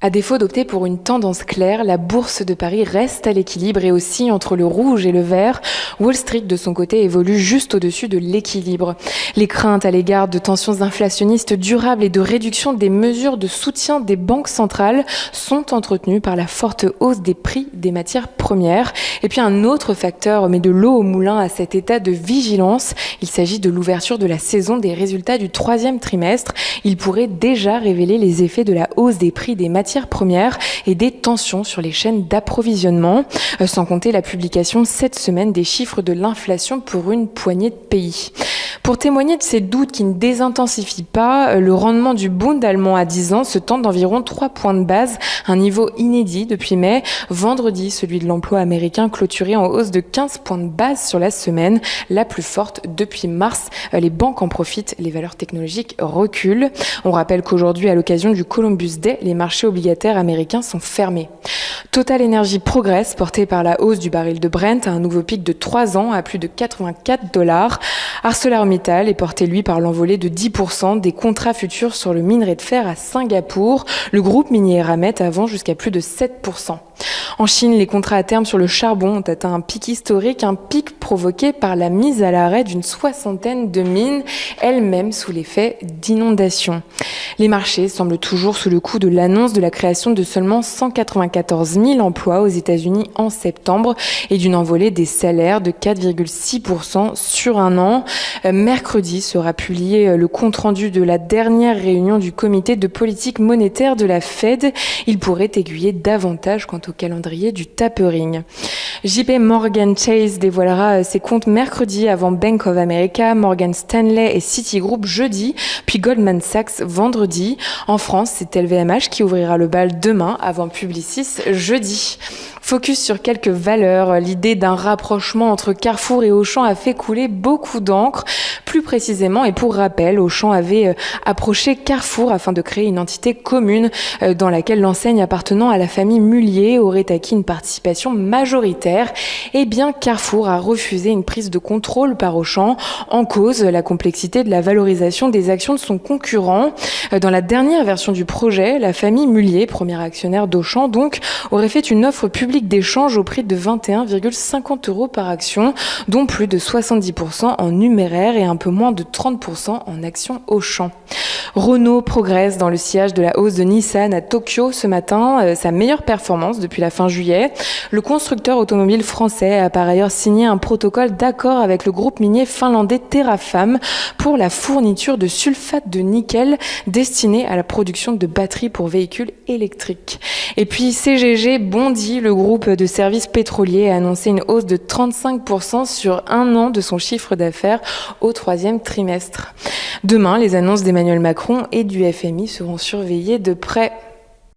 À défaut d'opter pour une tendance claire, la bourse de Paris reste à l'équilibre et oscille entre le rouge et le vert. Wall Street, de son côté, évolue juste au-dessus de l'équilibre. Les craintes à l'égard de tensions inflationnistes durables et de réduction des mesures de soutien des banques centrales sont entretenues par la forte hausse des prix des matières premières. Et puis un autre facteur met de l'eau au moulin à cet état de vigilance. Il s'agit de l'ouverture de la saison des résultats du troisième trimestre. Il pourrait déjà révéler les effets de la hausse des prix des matières premières et des tensions sur les chaînes d'approvisionnement, sans compter la publication cette semaine des chiffres de l'inflation pour une poignée de pays. Pour témoigner de ces doutes qui ne désintensifient pas, le rendement du Bund allemand à 10 ans se tend d'environ 3 points de base, un niveau inédit depuis mai. Vendredi, celui de l'emploi américain clôturé en hausse de 15 points de base sur la semaine, la plus forte depuis mars. Les banques en profitent, les valeurs technologiques reculent. On rappelle qu'aujourd'hui, à l'occasion du Columbus Day, les marchés obligataires américains sont fermés. Total Energy progresse, porté par la hausse du baril de Brent à un nouveau pic de 3 ans à plus de $84. ArcelorMittal est porté, lui, par l'envolée de 10% des contrats futurs sur le minerai de fer à Singapour. Le groupe minier Eramet avance jusqu'à plus de 7%. En Chine, les contrats à terme sur le charbon ont atteint un pic historique, un pic provoqué par la mise à l'arrêt d'une 60aine de mines, elles-mêmes sous l'effet d'inondations. Les marchés semblent toujours sous le coup de l'annonce de la création de seulement 194 000 emplois aux États-Unis en septembre et d'une envolée des salaires de 4,6% sur un an. Mercredi sera publié le compte-rendu de la dernière réunion du comité de politique monétaire de la Fed. Il pourrait aiguiller davantage quant au calendrier du tapering. JP Morgan Chase dévoilera ses comptes mercredi avant Bank of America, Morgan Stanley et Citigroup jeudi, puis Goldman Sachs vendredi. En France, c'est LVMH qui ouvrira le bal demain avant Publicis jeudi. Focus sur quelques valeurs. L'idée d'un rapprochement entre Carrefour et Auchan a fait couler beaucoup d'encre. Plus précisément, et pour rappel, Auchan avait approché Carrefour afin de créer une entité commune dans laquelle l'enseigne appartenant à la famille Mullier aurait acquis une participation majoritaire. Eh bien, Carrefour a refusé une prise de contrôle par Auchan. En cause, la complexité de la valorisation des actions de son concurrent. Dans la dernière version du projet, la famille Mullier, premier actionnaire d'Auchan donc, aurait fait une offre publique d'échange au prix de 21,50 € par action, dont plus de 70% en numéraire et un peu moins de 30% en actions Auchan. Renault progresse dans le sillage de la hausse de Nissan à Tokyo ce matin, sa meilleure performance depuis la fin juillet. Le constructeur automobile français a par ailleurs signé un protocole d'accord avec le groupe minier finlandais Terrafame pour la fourniture de sulfate de nickel destiné à la production de batteries pour véhicules électriques. Et puis CGG bondit, le groupe de services pétroliers a annoncé une hausse de 35% sur un an de son chiffre d'affaires au troisième trimestre. Demain, les annonces d'Emmanuel Macron et du FMI seront surveillées de près.